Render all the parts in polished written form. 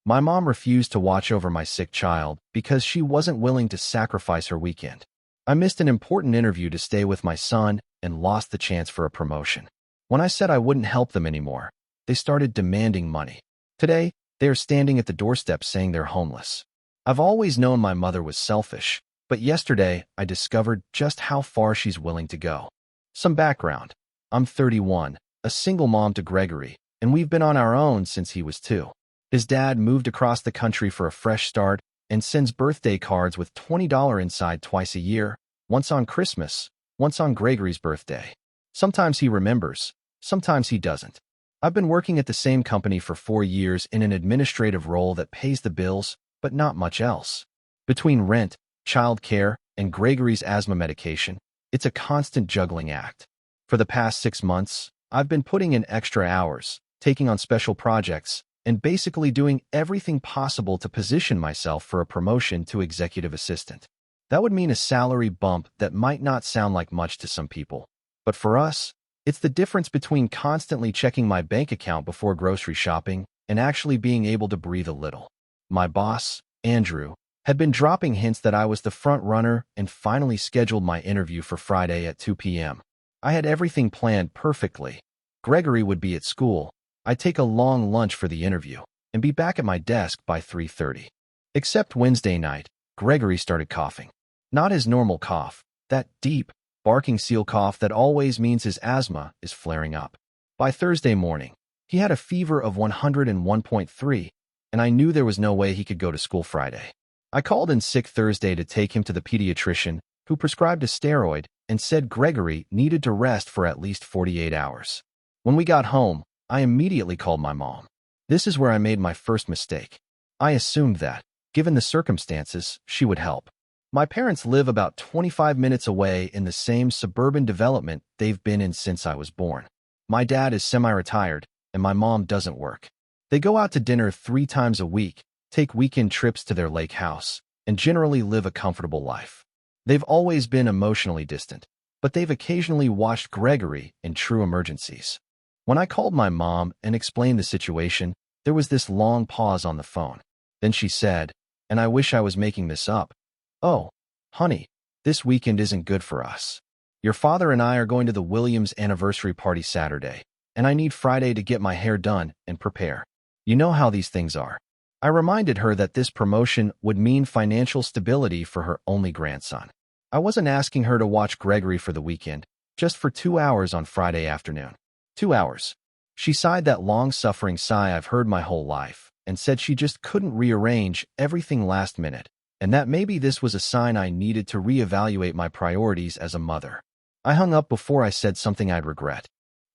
My mom refused to watch over my sick child because she wasn't willing to sacrifice her weekend. I missed an important interview to stay with my son and lost the chance for a promotion. When I said I wouldn't help them anymore, they started demanding money. Today, they are standing at the doorstep saying they're homeless. I've always known my mother was selfish, but yesterday I discovered just how far she's willing to go. Some background. I'm 31, a single mom to Gregory, and we've been on our own since he was 2. His dad moved across the country for a fresh start and sends birthday cards with $20 inside twice a year, once on Christmas, once on Gregory's birthday. Sometimes he remembers, sometimes he doesn't. I've been working at the same company for 4 years in an administrative role that pays the bills, but not much else. Between rent, child care, and Gregory's asthma medication, it's a constant juggling act. For the past 6 months, I've been putting in extra hours, taking on special projects, and basically doing everything possible to position myself for a promotion to executive assistant. That would mean a salary bump that might not sound like much to some people. But for us, it's the difference between constantly checking my bank account before grocery shopping and actually being able to breathe a little. My boss, Andrew, had been dropping hints that I was the front runner and finally scheduled my interview for Friday at 2 p.m. I had everything planned perfectly. Gregory would be at school. I'd take a long lunch for the interview and be back at my desk by 3:30. Except Wednesday night, Gregory started coughing. Not his normal cough, that deep, barking seal cough that always means his asthma is flaring up. By Thursday morning, he had a fever of 101.3, and I knew there was no way he could go to school Friday. I called in sick Thursday to take him to the pediatrician, who prescribed a steroid and said Gregory needed to rest for at least 48 hours. When we got home, I immediately called my mom. This is where I made my first mistake. I assumed that, given the circumstances, she would help. My parents live about 25 minutes away in the same suburban development they've been in since I was born. My dad is semi-retired, and my mom doesn't work. They go out to dinner 3 times a week, take weekend trips to their lake house, and generally live a comfortable life. They've always been emotionally distant, but they've occasionally watched Gregory in true emergencies. When I called my mom and explained the situation, there was this long pause on the phone. Then she said, and I wish I was making this up, "Oh, honey, this weekend isn't good for us. Your father and I are going to the Williams anniversary party Saturday, and I need Friday to get my hair done and prepare. You know how these things are." I reminded her that this promotion would mean financial stability for her only grandson. I wasn't asking her to watch Gregory for the weekend, just for 2 hours on Friday afternoon. 2 hours. She sighed that long-suffering sigh I've heard my whole life and said she just couldn't rearrange everything last minute, and that maybe this was a sign I needed to reevaluate my priorities as a mother. I hung up before I said something I'd regret.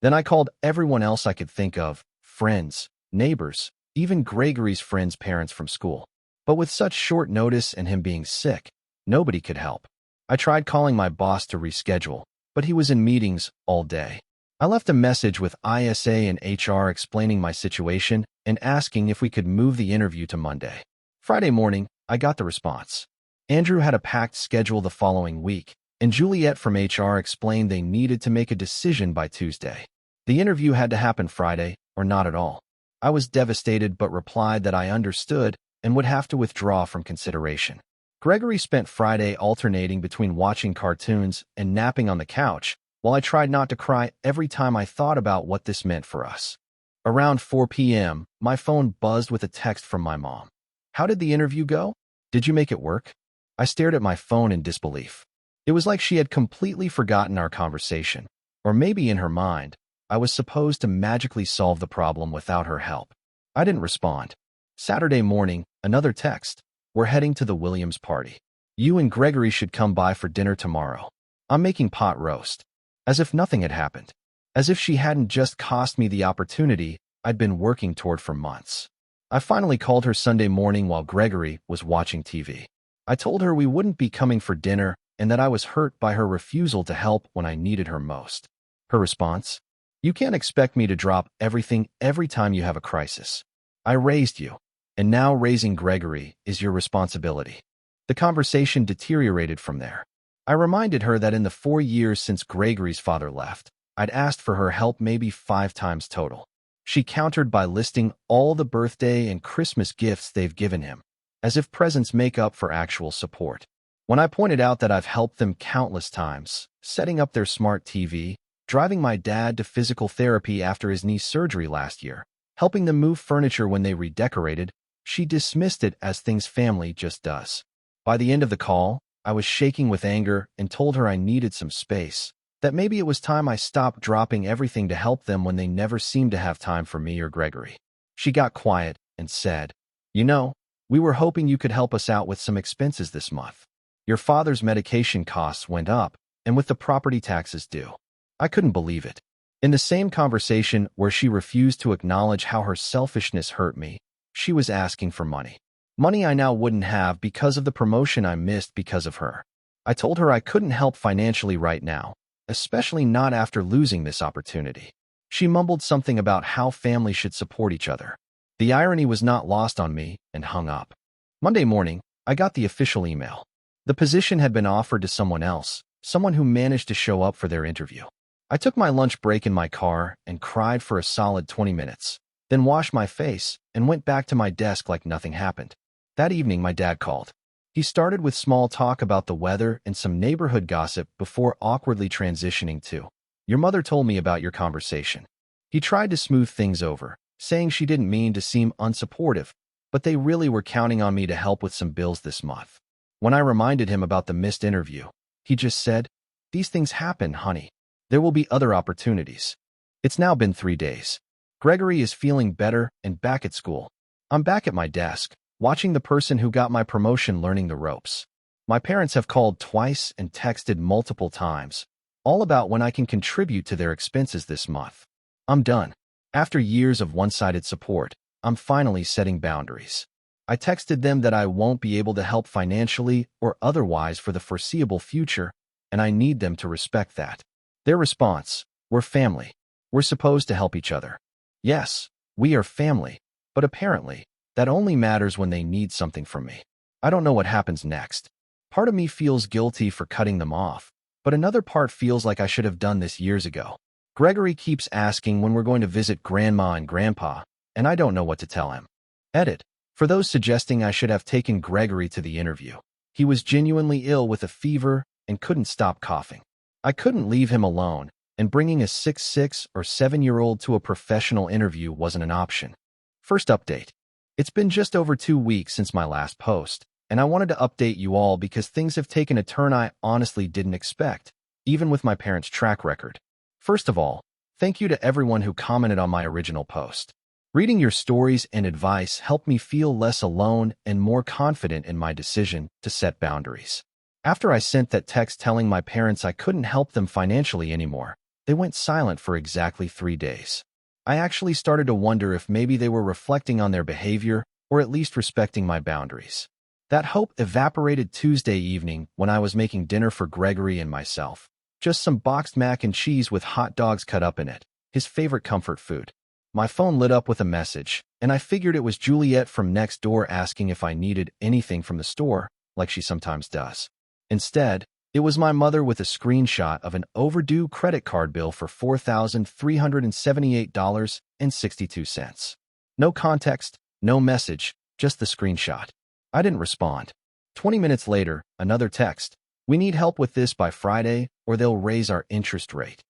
Then I called everyone else I could think of, friends, neighbors, even Gregory's friends' parents from school. But with such short notice and him being sick, nobody could help. I tried calling my boss to reschedule, but he was in meetings all day. I left a message with ISA and HR explaining my situation and asking if we could move the interview to Monday. Friday morning, I got the response. Andrew had a packed schedule the following week, and Juliet from HR explained they needed to make a decision by Tuesday. The interview had to happen Friday, or not at all. I was devastated but replied that I understood and would have to withdraw from consideration. Gregory spent Friday alternating between watching cartoons and napping on the couch, while I tried not to cry every time I thought about what this meant for us. Around 4 p.m., my phone buzzed with a text from my mom. "How did the interview go? Did you make it work?" I stared at my phone in disbelief. It was like she had completely forgotten our conversation, or maybe in her mind, I was supposed to magically solve the problem without her help. I didn't respond. Saturday morning, another text. "We're heading to the Williams party. You and Gregory should come by for dinner tomorrow. I'm making pot roast." As if nothing had happened. As if she hadn't just cost me the opportunity I'd been working toward for months. I finally called her Sunday morning while Gregory was watching TV. I told her we wouldn't be coming for dinner and that I was hurt by her refusal to help when I needed her most. Her response? "You can't expect me to drop everything every time you have a crisis. I raised you, and now raising Gregory is your responsibility." The conversation deteriorated from there. I reminded her that in the 4 years since Gregory's father left, I'd asked for her help maybe 5 times total. She countered by listing all the birthday and Christmas gifts they've given him, as if presents make up for actual support. When I pointed out that I've helped them countless times, setting up their smart TV, driving my dad to physical therapy after his knee surgery last year, helping them move furniture when they redecorated, she dismissed it as things family just does. By the end of the call, I was shaking with anger and told her I needed some space, that maybe it was time I stopped dropping everything to help them when they never seemed to have time for me or Gregory. She got quiet and said, "You know, we were hoping you could help us out with some expenses this month. Your father's medication costs went up, and with the property taxes due." I couldn't believe it. In the same conversation where she refused to acknowledge how her selfishness hurt me, she was asking for money. Money I now wouldn't have because of the promotion I missed because of her. I told her I couldn't help financially right now, especially not after losing this opportunity. She mumbled something about how family should support each other. The irony was not lost on me and hung up. Monday morning, I got the official email. The position had been offered to someone else, someone who managed to show up for their interview. I took my lunch break in my car and cried for a solid 20 minutes, then washed my face and went back to my desk like nothing happened. That evening, my dad called. He started with small talk about the weather and some neighborhood gossip before awkwardly transitioning to, "Your mother told me about your conversation." He tried to smooth things over, saying she didn't mean to seem unsupportive, but they really were counting on me to help with some bills this month. When I reminded him about the missed interview, he just said, "These things happen, honey. There will be other opportunities." It's now been 3 days. Gregory is feeling better and back at school. I'm back at my desk, watching the person who got my promotion learning the ropes. My parents have called twice and texted multiple times, all about when I can contribute to their expenses this month. I'm done. After years of one-sided support, I'm finally setting boundaries. I texted them that I won't be able to help financially or otherwise for the foreseeable future, and I need them to respect that. Their response: "We're family. We're supposed to help each other." Yes, we are family, but apparently, that only matters when they need something from me. I don't know what happens next. Part of me feels guilty for cutting them off, but another part feels like I should have done this years ago. Gregory keeps asking when we're going to visit Grandma and Grandpa, and I don't know what to tell him. Edit. For those suggesting I should have taken Gregory to the interview, he was genuinely ill with a fever and couldn't stop coughing. I couldn't leave him alone, and bringing a 6 or 7-year-old to a professional interview wasn't an option. First update. It's been just over 2 weeks since my last post, and I wanted to update you all because things have taken a turn I honestly didn't expect, even with my parents' track record. First of all, thank you to everyone who commented on my original post. Reading your stories and advice helped me feel less alone and more confident in my decision to set boundaries. After I sent that text telling my parents I couldn't help them financially anymore, they went silent for exactly 3 days. I actually started to wonder if maybe they were reflecting on their behavior or at least respecting my boundaries. That hope evaporated Tuesday evening when I was making dinner for Gregory and myself. Just some boxed mac and cheese with hot dogs cut up in it, his favorite comfort food. My phone lit up with a message, and I figured it was Juliet from next door asking if I needed anything from the store, like she sometimes does. Instead, it was my mother with a screenshot of an overdue credit card bill for $4,378.62. No context, no message, just the screenshot. I didn't respond. 20 minutes later, another text. "We need help with this by Friday, or they'll raise our interest rate."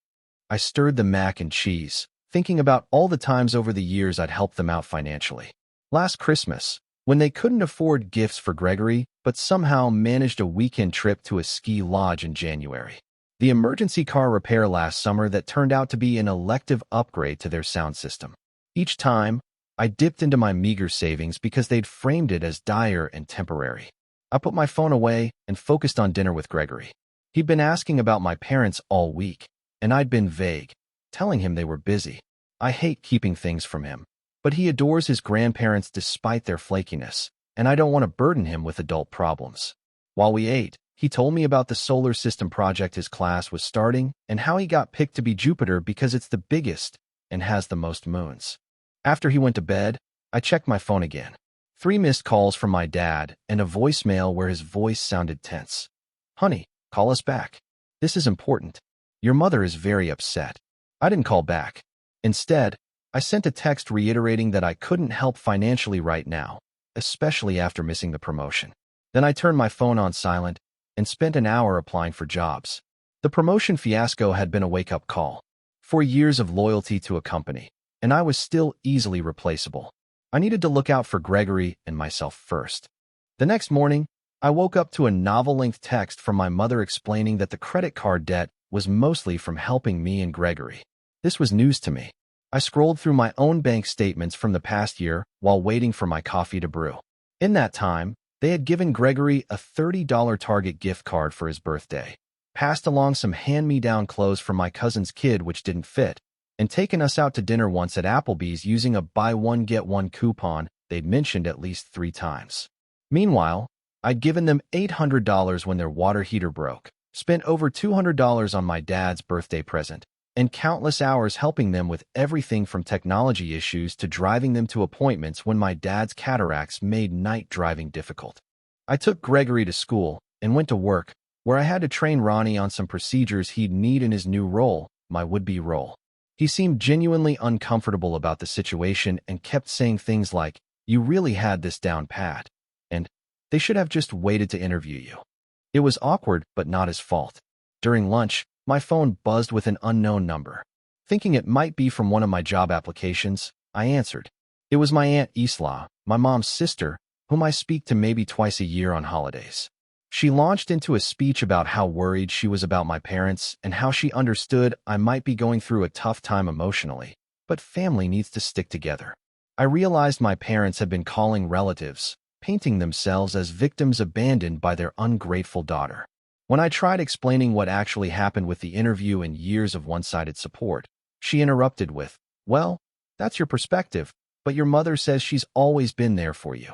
I stirred the mac and cheese, thinking about all the times over the years I'd helped them out financially. Last Christmas, when they couldn't afford gifts for Gregory, but somehow managed a weekend trip to a ski lodge in January. The emergency car repair last summer that turned out to be an elective upgrade to their sound system. Each time, I dipped into my meager savings because they'd framed it as dire and temporary. I put my phone away and focused on dinner with Gregory. He'd been asking about my parents all week, and I'd been vague, telling him they were busy. I hate keeping things from him, but he adores his grandparents despite their flakiness, and I don't want to burden him with adult problems. While we ate, he told me about the solar system project his class was starting and how he got picked to be Jupiter because it's the biggest and has the most moons. After he went to bed, I checked my phone again. 3 missed calls from my dad and a voicemail where his voice sounded tense. "Honey, call us back. This is important. Your mother is very upset." I didn't call back. Instead, I sent a text reiterating that I couldn't help financially right now, especially after missing the promotion. Then I turned my phone on silent and spent an hour applying for jobs. The promotion fiasco had been a wake-up call. 4 years of loyalty to a company, and I was still easily replaceable. I needed to look out for Gregory and myself first. The next morning, I woke up to a novel-length text from my mother explaining that the credit card debt was mostly from helping me and Gregory. This was news to me. I scrolled through my own bank statements from the past year while waiting for my coffee to brew. In that time, they had given Gregory a $30 Target gift card for his birthday, passed along some hand-me-down clothes from my cousin's kid which didn't fit, and taken us out to dinner once at Applebee's using a buy-one-get-one coupon they'd mentioned at least 3 times. Meanwhile, I'd given them $800 when their water heater broke, spent over $200 on my dad's birthday present, and countless hours helping them with everything from technology issues to driving them to appointments when my dad's cataracts made night driving difficult. I took Gregory to school and went to work, where I had to train Ronnie on some procedures he'd need in his new role, my would-be role. He seemed genuinely uncomfortable about the situation and kept saying things like, "You really had this down pat," and "They should have just waited to interview you." It was awkward, but not his fault. During lunch, my phone buzzed with an unknown number. Thinking it might be from one of my job applications, I answered. It was my Aunt Isla, my mom's sister, whom I speak to maybe twice a year on holidays. She launched into a speech about how worried she was about my parents and how she understood I might be going through a tough time emotionally, but family needs to stick together. I realized my parents had been calling relatives, painting themselves as victims abandoned by their ungrateful daughter. When I tried explaining what actually happened with the interview and years of one-sided support, she interrupted with, "Well, that's your perspective, but your mother says she's always been there for you."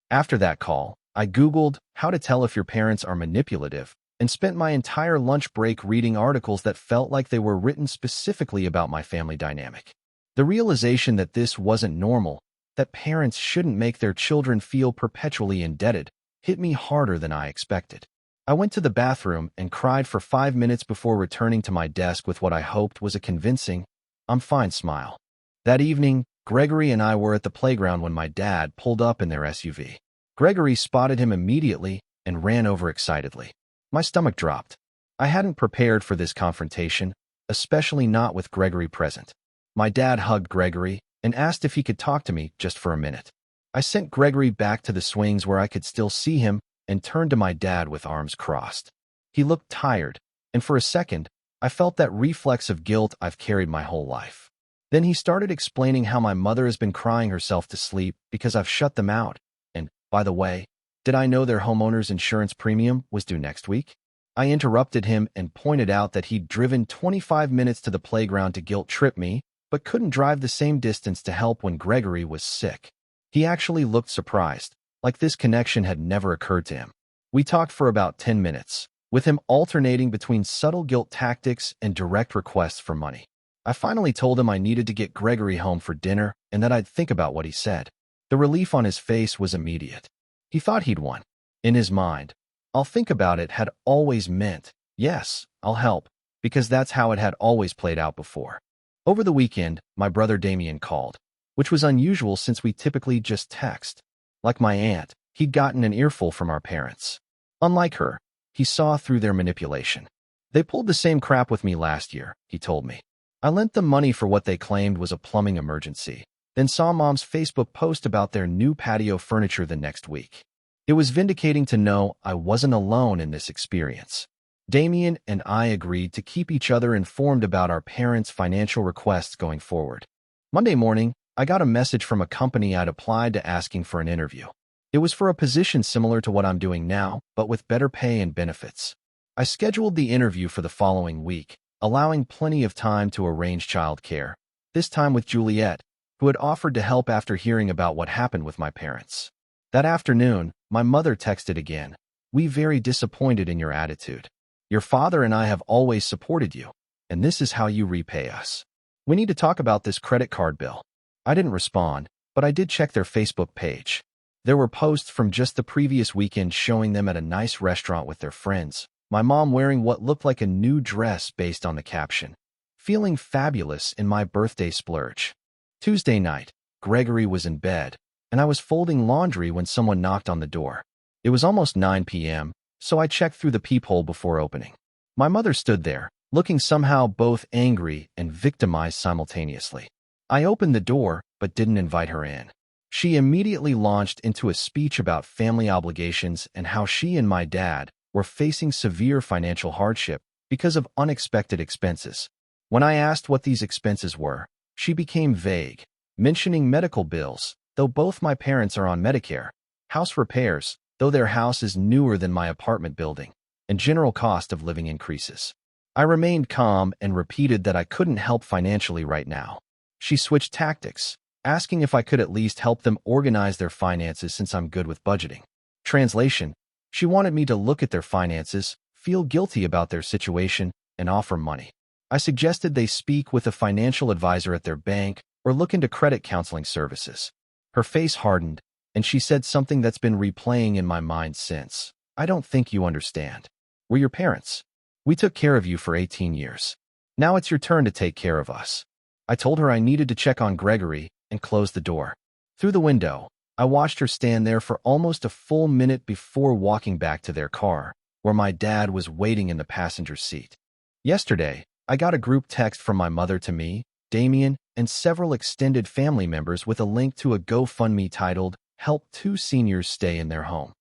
After that call, I Googled how to tell if your parents are manipulative and spent my entire lunch break reading articles that felt like they were written specifically about my family dynamic. The realization that this wasn't normal, that parents shouldn't make their children feel perpetually indebted, hit me harder than I expected. I went to the bathroom and cried for 5 minutes before returning to my desk with what I hoped was a convincing, "I'm fine" smile. That evening, Gregory and I were at the playground when my dad pulled up in their SUV. Gregory spotted him immediately and ran over excitedly. My stomach dropped. I hadn't prepared for this confrontation, especially not with Gregory present. My dad hugged Gregory and asked if he could talk to me just for a minute. I sent Gregory back to the swings where I could still see him and turned to my dad with arms crossed. He looked tired, and for a second, I felt that reflex of guilt I've carried my whole life. Then he started explaining how my mother has been crying herself to sleep because I've shut them out. And, by the way, did I know their homeowner's insurance premium was due next week? I interrupted him and pointed out that he'd driven 25 minutes to the playground to guilt trip me, but couldn't drive the same distance to help when Gregory was sick. He actually looked surprised, like this connection had never occurred to him. We talked for about 10 minutes, with him alternating between subtle guilt tactics and direct requests for money. I finally told him I needed to get Gregory home for dinner and that I'd think about what he said. The relief on his face was immediate. He thought he'd won. In his mind, "I'll think about it" had always meant, "Yes, I'll help," because that's how it had always played out before. Over the weekend, my brother Damien called, which was unusual since we typically just text. Like my aunt, he'd gotten an earful from our parents. Unlike her, he saw through their manipulation. "They pulled the same crap with me last year," he told me. "I lent them money for what they claimed was a plumbing emergency, then saw Mom's Facebook post about their new patio furniture the next week. It was vindicating to know I wasn't alone in this experience." Damien and I agreed to keep each other informed about our parents' financial requests going forward. Monday morning, I got a message from a company I'd applied to asking for an interview. It was for a position similar to what I'm doing now, but with better pay and benefits. I scheduled the interview for the following week, allowing plenty of time to arrange childcare, this time with Juliet, who had offered to help after hearing about what happened with my parents. That afternoon, my mother texted again, "We very disappointed in your attitude. Your father and I have always supported you, and this is how you repay us. We need to talk about this credit card bill." I didn't respond, but I did check their Facebook page. There were posts from just the previous weekend showing them at a nice restaurant with their friends, my mom wearing what looked like a new dress based on the caption, "Feeling fabulous in my birthday splurge." Tuesday night, Gregory was in bed, and I was folding laundry when someone knocked on the door. It was almost 9 p.m., so I checked through the peephole before opening. My mother stood there, looking somehow both angry and victimized simultaneously. I opened the door, but didn't invite her in. She immediately launched into a speech about family obligations and how she and my dad were facing severe financial hardship because of unexpected expenses. When I asked what these expenses were, she became vague, mentioning medical bills, though both my parents are on Medicare, house repairs, though their house is newer than my apartment building, and general cost of living increases. I remained calm and repeated that I couldn't help financially right now. She switched tactics, asking if I could at least help them organize their finances since I'm good with budgeting. Translation: she wanted me to look at their finances, feel guilty about their situation, and offer money. I suggested they speak with a financial advisor at their bank or look into credit counseling services. Her face hardened, and she said something that's been replaying in my mind since. I don't think you understand. We're your parents. We took care of you for 18 years. Now it's your turn to take care of us. I told her I needed to check on Gregory and closed the door. Through the window, I watched her stand there for almost a full minute before walking back to their car, where my dad was waiting in the passenger seat. Yesterday, I got a group text from my mother to me, Damien, and several extended family members with a link to a GoFundMe titled, "Help 2 Seniors Stay in Their Home."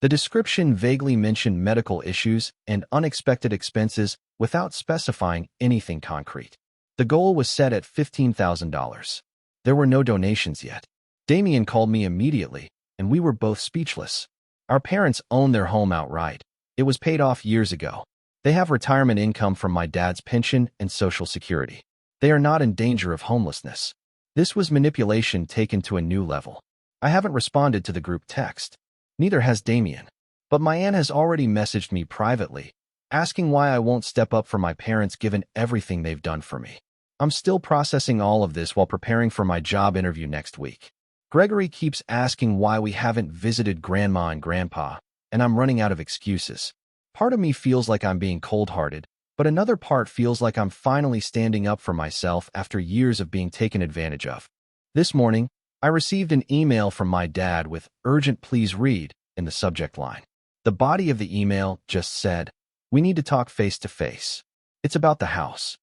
The description vaguely mentioned medical issues and unexpected expenses without specifying anything concrete. The goal was set at $15,000. There were no donations yet. Damien called me immediately, and we were both speechless. Our parents own their home outright. It was paid off years ago. They have retirement income from my dad's pension and Social Security. They are not in danger of homelessness. This was manipulation taken to a new level. I haven't responded to the group text. Neither has Damien. But my aunt has already messaged me privately, asking why I won't step up for my parents given everything they've done for me. I'm still processing all of this while preparing for my job interview next week. Gregory keeps asking why we haven't visited Grandma and Grandpa, and I'm running out of excuses. Part of me feels like I'm being cold-hearted, but another part feels like I'm finally standing up for myself after years of being taken advantage of. This morning, I received an email from my dad with "Urgent, please read" in the subject line. The body of the email just said, "We need to talk face to face." It's about the house.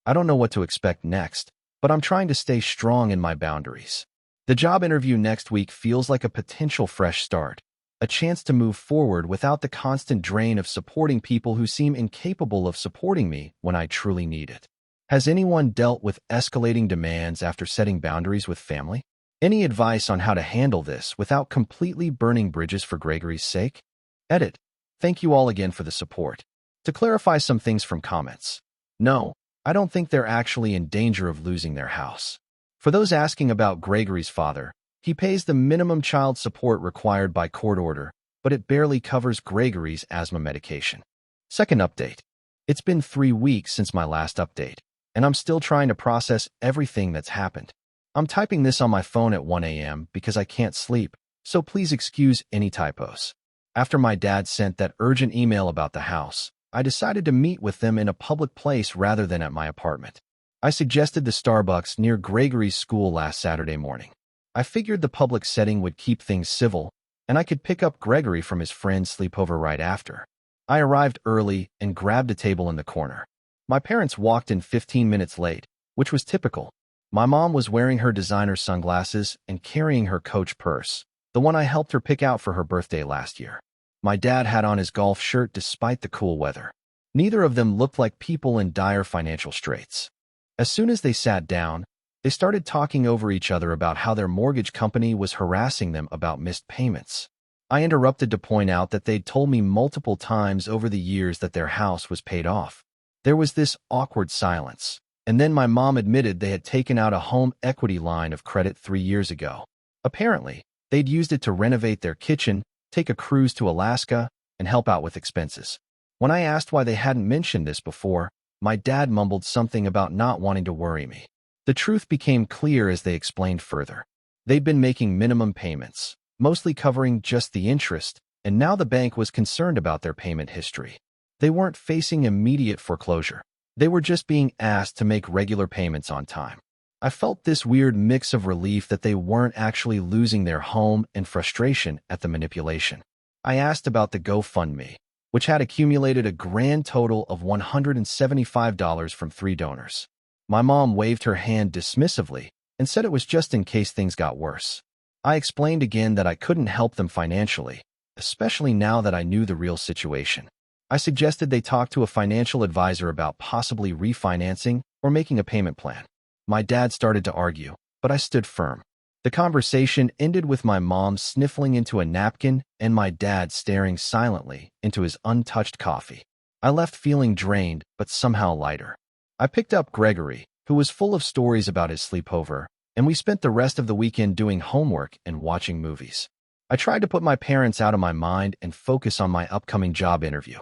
I don't know what to expect next, but I'm trying to stay strong in my boundaries. The job interview next week feels like a potential fresh start, a chance to move forward without the constant drain of supporting people who seem incapable of supporting me when I truly need it. Has anyone dealt with escalating demands after setting boundaries with family? Any advice on how to handle this without completely burning bridges for Gregory's sake? Edit. Thank you all again for the support. To clarify some things from comments. No, I don't think they're actually in danger of losing their house. For those asking about Gregory's father, he pays the minimum child support required by court order, but it barely covers Gregory's asthma medication. Second update. It's been 3 weeks since my last update, and I'm still trying to process everything that's happened. I'm typing this on my phone at 1 a.m. because I can't sleep, so please excuse any typos. After my dad sent that urgent email about the house, I decided to meet with them in a public place rather than at my apartment. I suggested the Starbucks near Gregory's school last Saturday morning. I figured the public setting would keep things civil, and I could pick up Gregory from his friend's sleepover right after. I arrived early and grabbed a table in the corner. My parents walked in 15 minutes late, which was typical. My mom was wearing her designer sunglasses and carrying her Coach purse, the one I helped her pick out for her birthday last year. My dad had on his golf shirt despite the cool weather. Neither of them looked like people in dire financial straits. As soon as they sat down, they started talking over each other about how their mortgage company was harassing them about missed payments. I interrupted to point out that they'd told me multiple times over the years that their house was paid off. There was this awkward silence, and then my mom admitted they had taken out a home equity line of credit 3 years ago. Apparently, they'd used it to renovate their kitchen, take a cruise to Alaska, and help out with expenses. When I asked why they hadn't mentioned this before, my dad mumbled something about not wanting to worry me. The truth became clear as they explained further. They'd been making minimum payments, mostly covering just the interest, and now the bank was concerned about their payment history. They weren't facing immediate foreclosure. They were just being asked to make regular payments on time. I felt this weird mix of relief that they weren't actually losing their home and frustration at the manipulation. I asked about the GoFundMe, which had accumulated a grand total of $175 from 3 donors. My mom waved her hand dismissively and said it was just in case things got worse. I explained again that I couldn't help them financially, especially now that I knew the real situation. I suggested they talk to a financial advisor about possibly refinancing or making a payment plan. My dad started to argue, but I stood firm. The conversation ended with my mom sniffling into a napkin and my dad staring silently into his untouched coffee. I left feeling drained, but somehow lighter. I picked up Gregory, who was full of stories about his sleepover, and we spent the rest of the weekend doing homework and watching movies. I tried to put my parents out of my mind and focus on my upcoming job interview.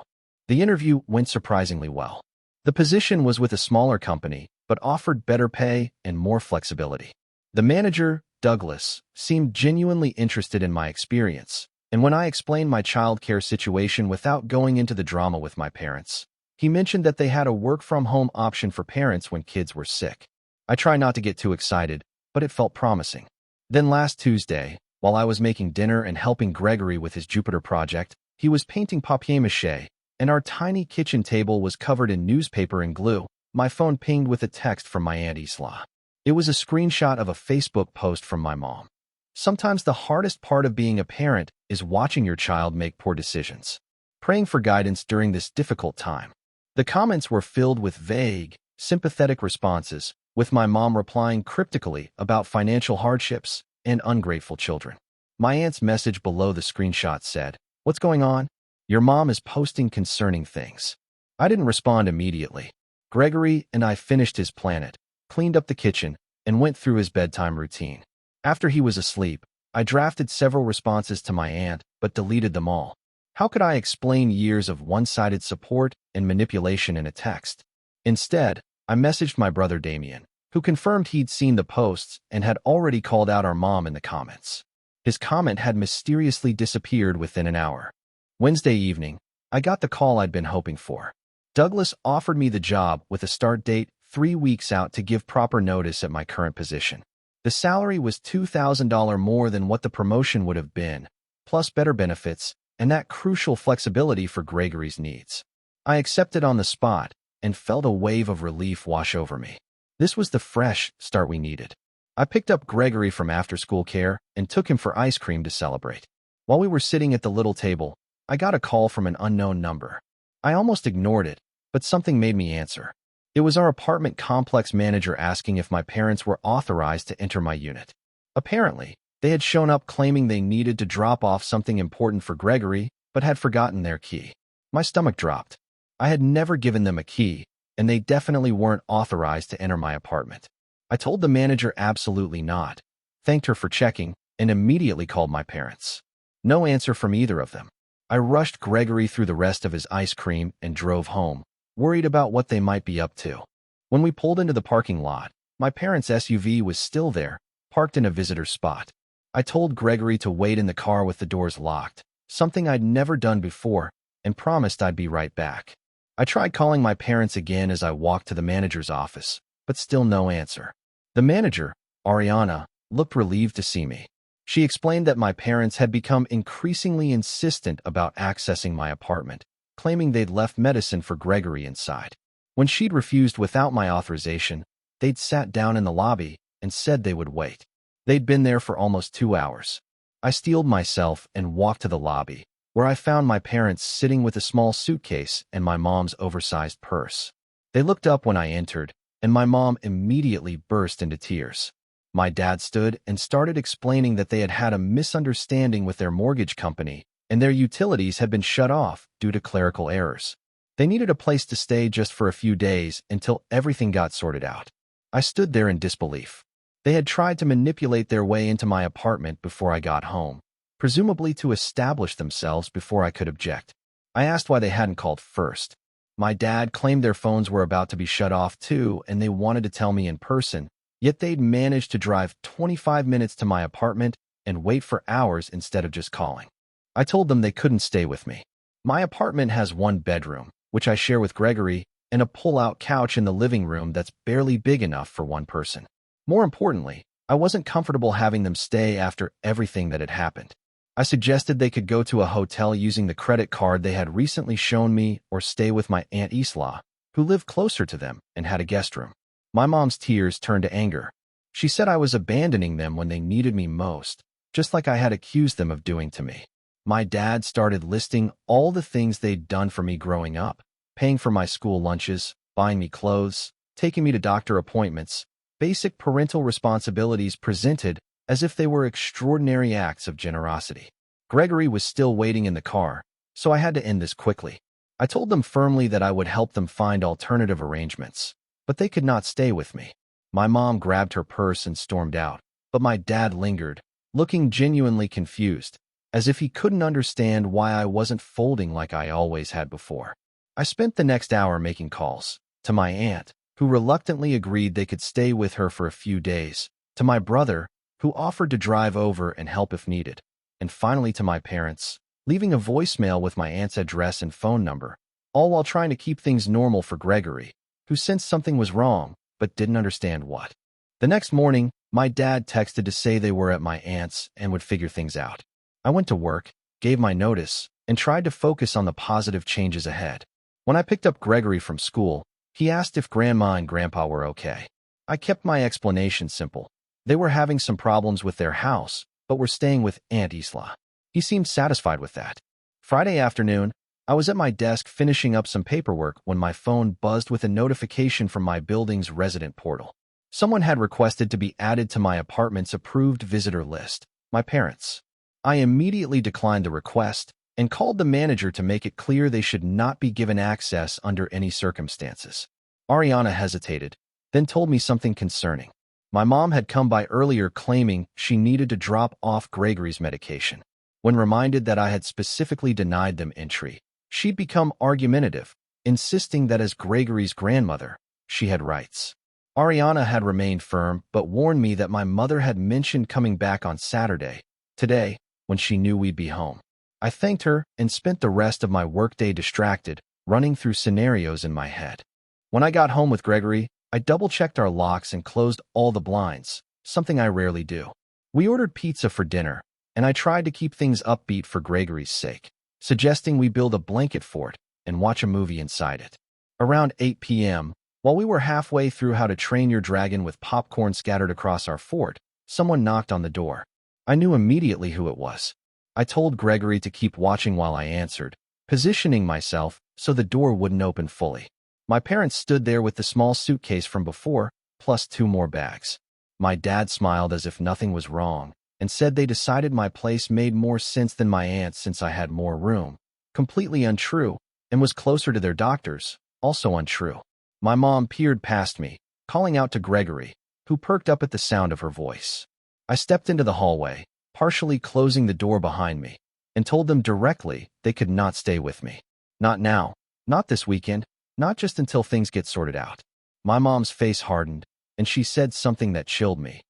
The interview went surprisingly well. The position was with a smaller company, but offered better pay and more flexibility. The manager, Douglas, seemed genuinely interested in my experience, and when I explained my childcare situation without going into the drama with my parents, he mentioned that they had a work-from-home option for parents when kids were sick. I try not to get too excited, but it felt promising. Then last Tuesday, while I was making dinner and helping Gregory with his Jupiter project, he was painting papier-mâché, and our tiny kitchen table was covered in newspaper and glue. My phone pinged with a text from my Aunt Isla. It was a screenshot of a Facebook post from my mom. Sometimes the hardest part of being a parent is watching your child make poor decisions. Praying for guidance during this difficult time. The comments were filled with vague, sympathetic responses, with my mom replying cryptically about financial hardships and ungrateful children. My aunt's message below the screenshot said, "What's going on? Your mom is posting concerning things." I didn't respond immediately. Gregory and I finished his planet, cleaned up the kitchen, and went through his bedtime routine. After he was asleep, I drafted several responses to my aunt, but deleted them all. How could I explain years of one-sided support and manipulation in a text? Instead, I messaged my brother Damien, who confirmed he'd seen the posts and had already called out our mom in the comments. His comment had mysteriously disappeared within an hour. Wednesday evening, I got the call I'd been hoping for. Douglas offered me the job with a start date 3 weeks out to give proper notice at my current position. The salary was $2,000 more than what the promotion would have been, plus better benefits, and that crucial flexibility for Gregory's needs. I accepted on the spot and felt a wave of relief wash over me. This was the fresh start we needed. I picked up Gregory from after-school care and took him for ice cream to celebrate. While we were sitting at the little table, I got a call from an unknown number. I almost ignored it, but something made me answer. It was our apartment complex manager asking if my parents were authorized to enter my unit. Apparently, they had shown up claiming they needed to drop off something important for Gregory, but had forgotten their key. My stomach dropped. I had never given them a key, and they definitely weren't authorized to enter my apartment. I told the manager absolutely not, thanked her for checking, and immediately called my parents. No answer from either of them. I rushed Gregory through the rest of his ice cream and drove home, worried about what they might be up to. When we pulled into the parking lot, my parents' SUV was still there, parked in a visitor spot. I told Gregory to wait in the car with the doors locked, something I'd never done before, and promised I'd be right back. I tried calling my parents again as I walked to the manager's office, but still no answer. The manager, Ariana, looked relieved to see me. She explained that my parents had become increasingly insistent about accessing my apartment, claiming they'd left medicine for Gregory inside. When she'd refused without my authorization, they'd sat down in the lobby and said they would wait. They'd been there for almost 2 hours. I steeled myself and walked to the lobby, where I found my parents sitting with a small suitcase and my mom's oversized purse. They looked up when I entered, and my mom immediately burst into tears. My dad stood and started explaining that they had had a misunderstanding with their mortgage company and their utilities had been shut off due to clerical errors. They needed a place to stay just for a few days until everything got sorted out. I stood there in disbelief. They had tried to manipulate their way into my apartment before I got home, presumably to establish themselves before I could object. I asked why they hadn't called first. My dad claimed their phones were about to be shut off too, and they wanted to tell me in person, yet they'd managed to drive 25 minutes to my apartment and wait for hours instead of just calling. I told them they couldn't stay with me. My apartment has 1 bedroom, which I share with Gregory, and a pull-out couch in the living room that's barely big enough for 1 person. More importantly, I wasn't comfortable having them stay after everything that had happened. I suggested they could go to a hotel using the credit card they had recently shown me or stay with my Aunt Isla, who lived closer to them and had a guest room. My mom's tears turned to anger. She said I was abandoning them when they needed me most, just like I had accused them of doing to me. My dad started listing all the things they'd done for me growing up, paying for my school lunches, buying me clothes, taking me to doctor appointments, basic parental responsibilities presented as if they were extraordinary acts of generosity. Gregory was still waiting in the car, so I had to end this quickly. I told them firmly that I would help them find alternative arrangements, but they could not stay with me. My mom grabbed her purse and stormed out, but my dad lingered, looking genuinely confused, as if he couldn't understand why I wasn't folding like I always had before. I spent the next hour making calls to my aunt, who reluctantly agreed they could stay with her for a few days, to my brother, who offered to drive over and help if needed, and finally to my parents, leaving a voicemail with my aunt's address and phone number, all while trying to keep things normal for Gregory, who sensed something was wrong but didn't understand what. The next morning, my dad texted to say they were at my aunt's and would figure things out. I went to work, gave my notice, and tried to focus on the positive changes ahead. When I picked up Gregory from school, he asked if Grandma and Grandpa were okay. I kept my explanation simple. They were having some problems with their house, but were staying with Aunt Isla. He seemed satisfied with that. Friday afternoon, I was at my desk finishing up some paperwork when my phone buzzed with a notification from my building's resident portal. Someone had requested to be added to my apartment's approved visitor list, my parents. I immediately declined the request and called the manager to make it clear they should not be given access under any circumstances. Ariana hesitated, then told me something concerning. My mom had come by earlier claiming she needed to drop off Gregory's medication. When reminded that I had specifically denied them entry, she'd become argumentative, insisting that as Gregory's grandmother, she had rights. Ariana had remained firm but warned me that my mother had mentioned coming back on Saturday, today, when she knew we'd be home. I thanked her and spent the rest of my workday distracted, running through scenarios in my head. When I got home with Gregory, I double-checked our locks and closed all the blinds, something I rarely do. We ordered pizza for dinner, and I tried to keep things upbeat for Gregory's sake, suggesting we build a blanket fort and watch a movie inside it. Around 8 p.m., while we were halfway through How to Train Your Dragon with popcorn scattered across our fort, someone knocked on the door. I knew immediately who it was. I told Gregory to keep watching while I answered, positioning myself so the door wouldn't open fully. My parents stood there with the small suitcase from before, plus 2 more bags. My dad smiled as if nothing was wrong, and said they decided my place made more sense than my aunt's since I had more room. Completely untrue, and was closer to their doctors, also untrue. My mom peered past me, calling out to Gregory, who perked up at the sound of her voice. I stepped into the hallway, partially closing the door behind me, and told them directly they could not stay with me. Not now, not this weekend, not just until things get sorted out. My mom's face hardened, and she said something that chilled me.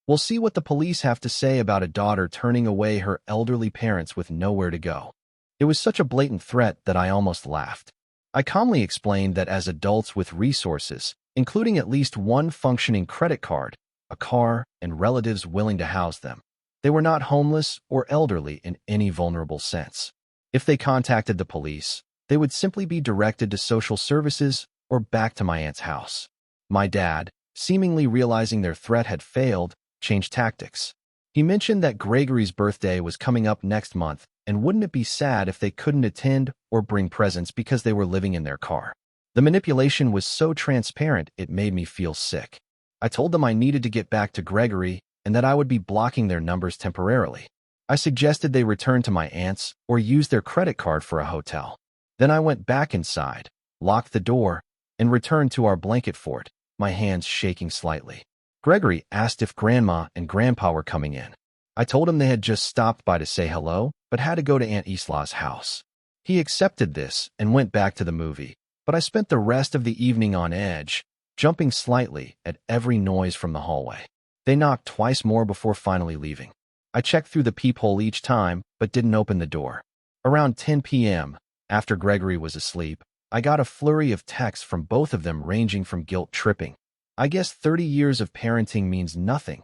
We'll see what the police have to say about a daughter turning away her elderly parents with nowhere to go. It was such a blatant threat that I almost laughed. I calmly explained that as adults with resources, including at least one functioning credit card, a car, and relatives willing to house them, they were not homeless or elderly in any vulnerable sense. If they contacted the police, they would simply be directed to social services or back to my aunt's house. My dad, seemingly realizing their threat had failed, changed tactics. He mentioned that Gregory's birthday was coming up next month, and wouldn't it be sad if they couldn't attend or bring presents because they were living in their car. The manipulation was so transparent it made me feel sick. I told them I needed to get back to Gregory and that I would be blocking their numbers temporarily. I suggested they return to my aunt's or use their credit card for a hotel. Then I went back inside, locked the door, and returned to our blanket fort, my hands shaking slightly. Gregory asked if Grandma and Grandpa were coming in. I told him they had just stopped by to say hello, but had to go to Aunt Isla's house. He accepted this and went back to the movie, but I spent the rest of the evening on edge, jumping slightly at every noise from the hallway. They knocked twice more before finally leaving. I checked through the peephole each time, but didn't open the door. Around 10 p.m., after Gregory was asleep, I got a flurry of texts from both of them ranging from guilt-tripping. I guess 30 years of parenting means nothing.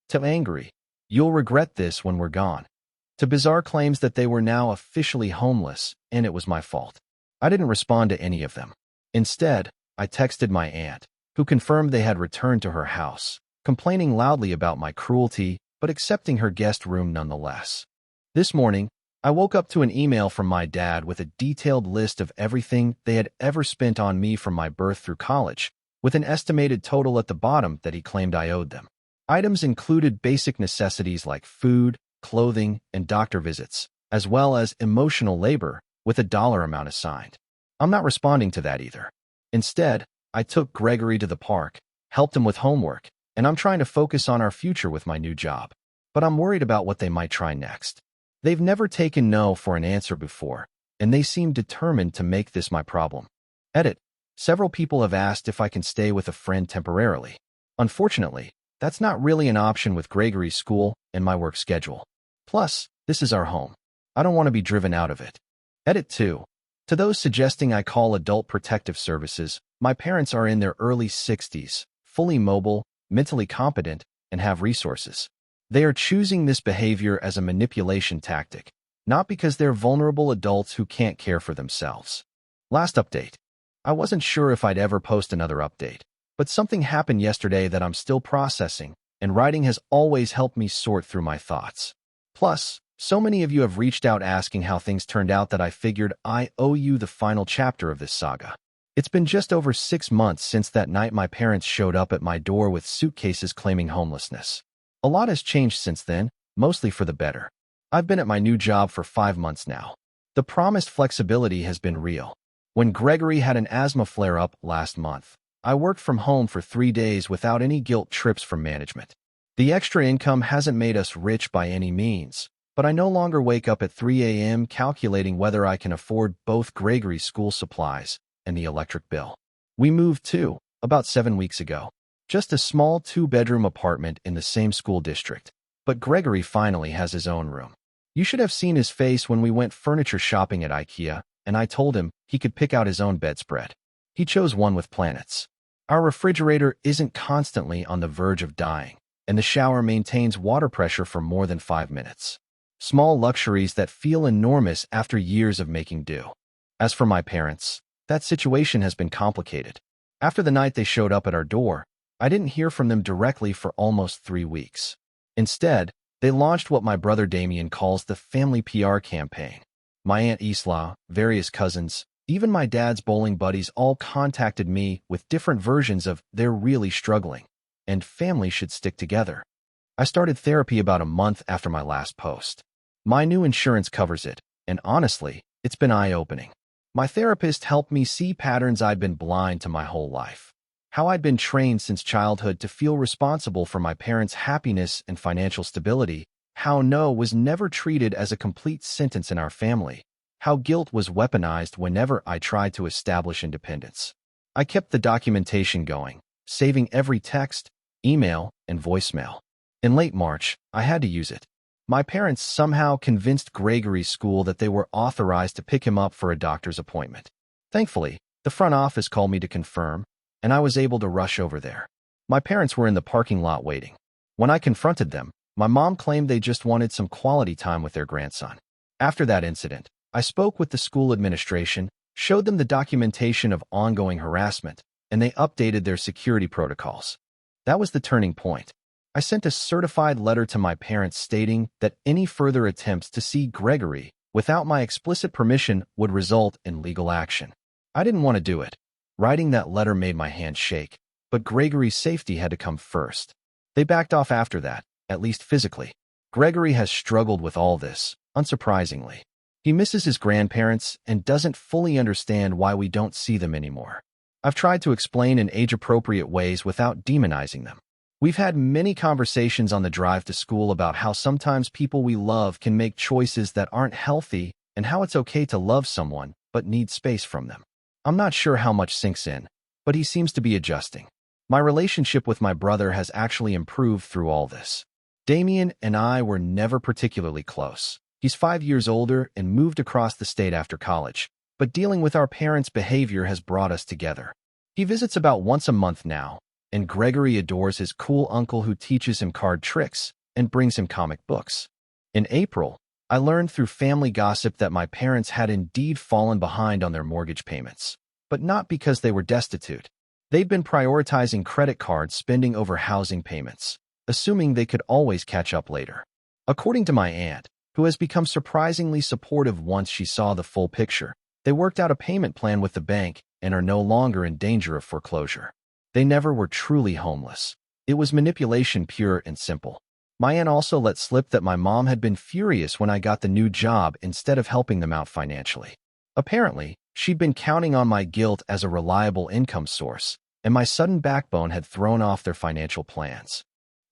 To angry, you'll regret this when we're gone. To bizarre claims that they were now officially homeless, and it was my fault. I didn't respond to any of them. Instead, I texted my aunt, who confirmed they had returned to her house, complaining loudly about my cruelty, but accepting her guest room nonetheless. This morning, I woke up to an email from my dad with a detailed list of everything they had ever spent on me from my birth through college, with an estimated total at the bottom that he claimed I owed them. Items included basic necessities like food, clothing, and doctor visits, as well as emotional labor, with a dollar amount assigned. I'm not responding to that either. Instead, I took Gregory to the park, helped him with homework, and I'm trying to focus on our future with my new job. But I'm worried about what they might try next. They've never taken no for an answer before, and they seem determined to make this my problem. Edit. Several people have asked if I can stay with a friend temporarily. Unfortunately, that's not really an option with Gregory's school and my work schedule. Plus, this is our home. I don't want to be driven out of it. Edit 2. To those suggesting I call Adult Protective Services, my parents are in their early 60s, fully mobile, mentally competent, and have resources. They are choosing this behavior as a manipulation tactic, not because they're vulnerable adults who can't care for themselves. Last update. I wasn't sure if I'd ever post another update, but something happened yesterday that I'm still processing, and writing has always helped me sort through my thoughts. Plus, so many of you have reached out asking how things turned out that I figured I owe you the final chapter of this saga. It's been just over 6 months since that night my parents showed up at my door with suitcases claiming homelessness. A lot has changed since then, mostly for the better. I've been at my new job for 5 months now. The promised flexibility has been real. When Gregory had an asthma flare-up last month, I worked from home for 3 days without any guilt trips from management. The extra income hasn't made us rich by any means, but I no longer wake up at 3 a.m. calculating whether I can afford both Gregory's school supplies and the electric bill. We moved too, about 7 weeks ago. Just a small 2-bedroom apartment in the same school district. But Gregory finally has his own room. You should have seen his face when we went furniture shopping at IKEA, and I told him he could pick out his own bedspread. He chose one with planets. Our refrigerator isn't constantly on the verge of dying, and the shower maintains water pressure for more than 5 minutes. Small luxuries that feel enormous after years of making do. As for my parents, that situation has been complicated. After the night they showed up at our door, I didn't hear from them directly for almost 3 weeks. Instead, they launched what my brother Damien calls the family PR campaign. My Aunt Isla, various cousins, even my dad's bowling buddies all contacted me with different versions of "they're really struggling" and "family should stick together." I started therapy about a month after my last post. My new insurance covers it, and honestly, it's been eye-opening. My therapist helped me see patterns I'd been blind to my whole life. How I'd been trained since childhood to feel responsible for my parents' happiness and financial stability, how no was never treated as a complete sentence in our family, how guilt was weaponized whenever I tried to establish independence. I kept the documentation going, saving every text, email, and voicemail. In late March, I had to use it. My parents somehow convinced Gregory's school that they were authorized to pick him up for a doctor's appointment. Thankfully, the front office called me to confirm, and I was able to rush over there. My parents were in the parking lot waiting. When I confronted them, my mom claimed they just wanted some quality time with their grandson. After that incident, I spoke with the school administration, showed them the documentation of ongoing harassment, and they updated their security protocols. That was the turning point. I sent a certified letter to my parents stating that any further attempts to see Gregory without my explicit permission would result in legal action. I didn't want to do it. Writing that letter made my hands shake, but Gregory's safety had to come first. They backed off after that, at least physically. Gregory has struggled with all this, unsurprisingly. He misses his grandparents and doesn't fully understand why we don't see them anymore. I've tried to explain in age-appropriate ways without demonizing them. We've had many conversations on the drive to school about how sometimes people we love can make choices that aren't healthy and how it's okay to love someone but need space from them. I'm not sure how much sinks in, but he seems to be adjusting. My relationship with my brother has actually improved through all this. Damien and I were never particularly close. He's 5 years older and moved across the state after college, but dealing with our parents' behavior has brought us together. He visits about once a month now, and Gregory adores his cool uncle who teaches him card tricks and brings him comic books. In April, I learned through family gossip that my parents had indeed fallen behind on their mortgage payments, but not because they were destitute. They'd been prioritizing credit card spending over housing payments, assuming they could always catch up later. According to my aunt, who has become surprisingly supportive once she saw the full picture, they worked out a payment plan with the bank and are no longer in danger of foreclosure. They never were truly homeless. It was manipulation pure and simple. My aunt also let slip that my mom had been furious when I got the new job instead of helping them out financially. Apparently, she'd been counting on my guilt as a reliable income source, and my sudden backbone had thrown off their financial plans.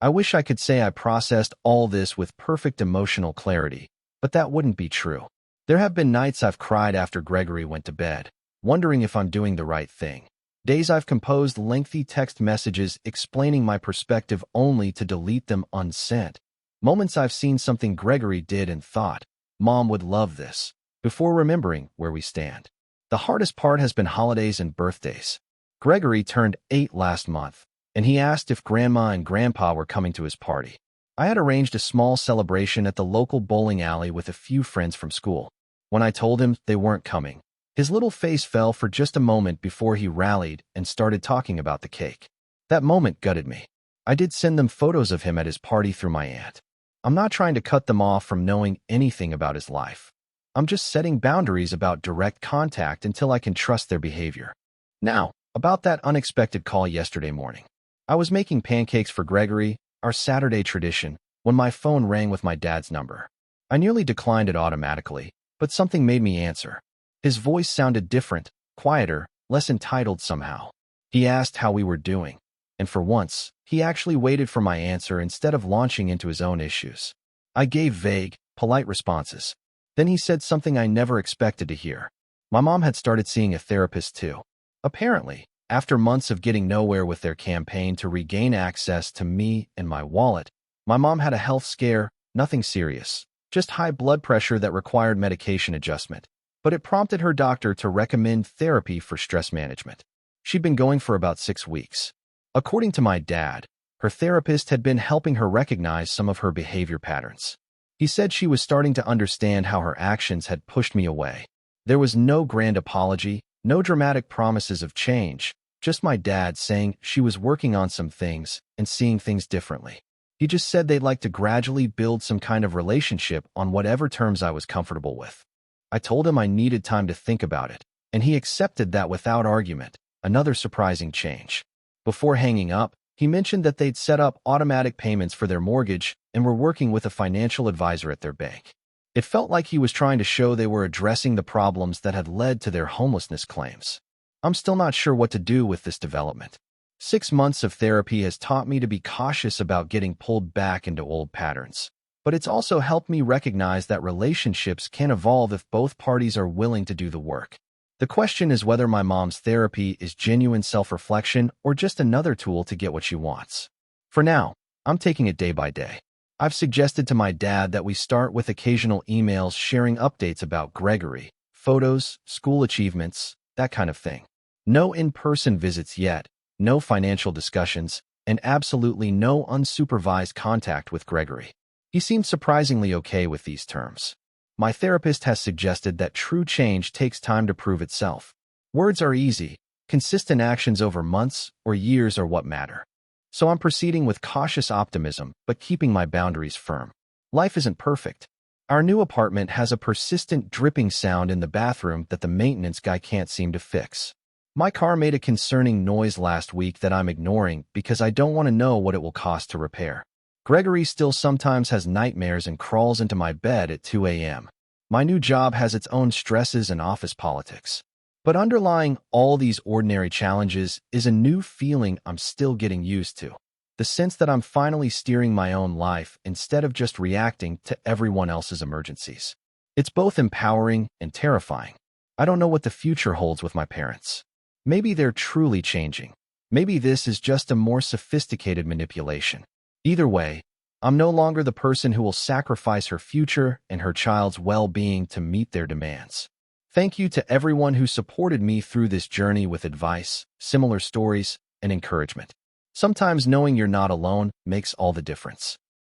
I wish I could say I processed all this with perfect emotional clarity, but that wouldn't be true. There have been nights I've cried after Gregory went to bed, wondering if I'm doing the right thing. Days I've composed lengthy text messages explaining my perspective only to delete them unsent. Moments I've seen something Gregory did and thought, Mom would love this, before remembering where we stand. The hardest part has been holidays and birthdays. Gregory turned 8 last month, and he asked if Grandma and Grandpa were coming to his party. I had arranged a small celebration at the local bowling alley with a few friends from school. When I told him they weren't coming, his little face fell for just a moment before he rallied and started talking about the cake. That moment gutted me. I did send them photos of him at his party through my aunt. I'm not trying to cut them off from knowing anything about his life. I'm just setting boundaries about direct contact until I can trust their behavior. Now, about that unexpected call yesterday morning. I was making pancakes for Gregory, our Saturday tradition, when my phone rang with my dad's number. I nearly declined it automatically, but something made me answer. His voice sounded different, quieter, less entitled somehow. He asked how we were doing, and for once, he actually waited for my answer instead of launching into his own issues. I gave vague, polite responses. Then he said something I never expected to hear. My mom had started seeing a therapist too. Apparently, after months of getting nowhere with their campaign to regain access to me and my wallet, my mom had a health scare, nothing serious, just high blood pressure that required medication adjustment. But it prompted her doctor to recommend therapy for stress management. She'd been going for about 6 weeks. According to my dad, her therapist had been helping her recognize some of her behavior patterns. He said she was starting to understand how her actions had pushed me away. There was no grand apology, no dramatic promises of change, just my dad saying she was working on some things and seeing things differently. He just said they'd like to gradually build some kind of relationship on whatever terms I was comfortable with. I told him I needed time to think about it, and he accepted that without argument, another surprising change. Before hanging up, he mentioned that they'd set up automatic payments for their mortgage and were working with a financial advisor at their bank. It felt like he was trying to show they were addressing the problems that had led to their homelessness claims. I'm still not sure what to do with this development. 6 months of therapy has taught me to be cautious about getting pulled back into old patterns. But it's also helped me recognize that relationships can evolve if both parties are willing to do the work. The question is whether my mom's therapy is genuine self-reflection or just another tool to get what she wants. For now, I'm taking it day by day. I've suggested to my dad that we start with occasional emails sharing updates about Gregory, photos, school achievements, that kind of thing. No in-person visits yet, no financial discussions, and absolutely no unsupervised contact with Gregory. He seemed surprisingly okay with these terms. My therapist has suggested that true change takes time to prove itself. Words are easy, consistent actions over months or years are what matter. So I'm proceeding with cautious optimism, but keeping my boundaries firm. Life isn't perfect. Our new apartment has a persistent dripping sound in the bathroom that the maintenance guy can't seem to fix. My car made a concerning noise last week that I'm ignoring because I don't want to know what it will cost to repair. Gregory still sometimes has nightmares and crawls into my bed at 2 a.m. My new job has its own stresses and office politics. But underlying all these ordinary challenges is a new feeling I'm still getting used to. The sense that I'm finally steering my own life instead of just reacting to everyone else's emergencies. It's both empowering and terrifying. I don't know what the future holds with my parents. Maybe they're truly changing. Maybe this is just a more sophisticated manipulation. Either way, I'm no longer the person who will sacrifice her future and her child's well-being to meet their demands. Thank you to everyone who supported me through this journey with advice, similar stories, and encouragement. Sometimes knowing you're not alone makes all the difference.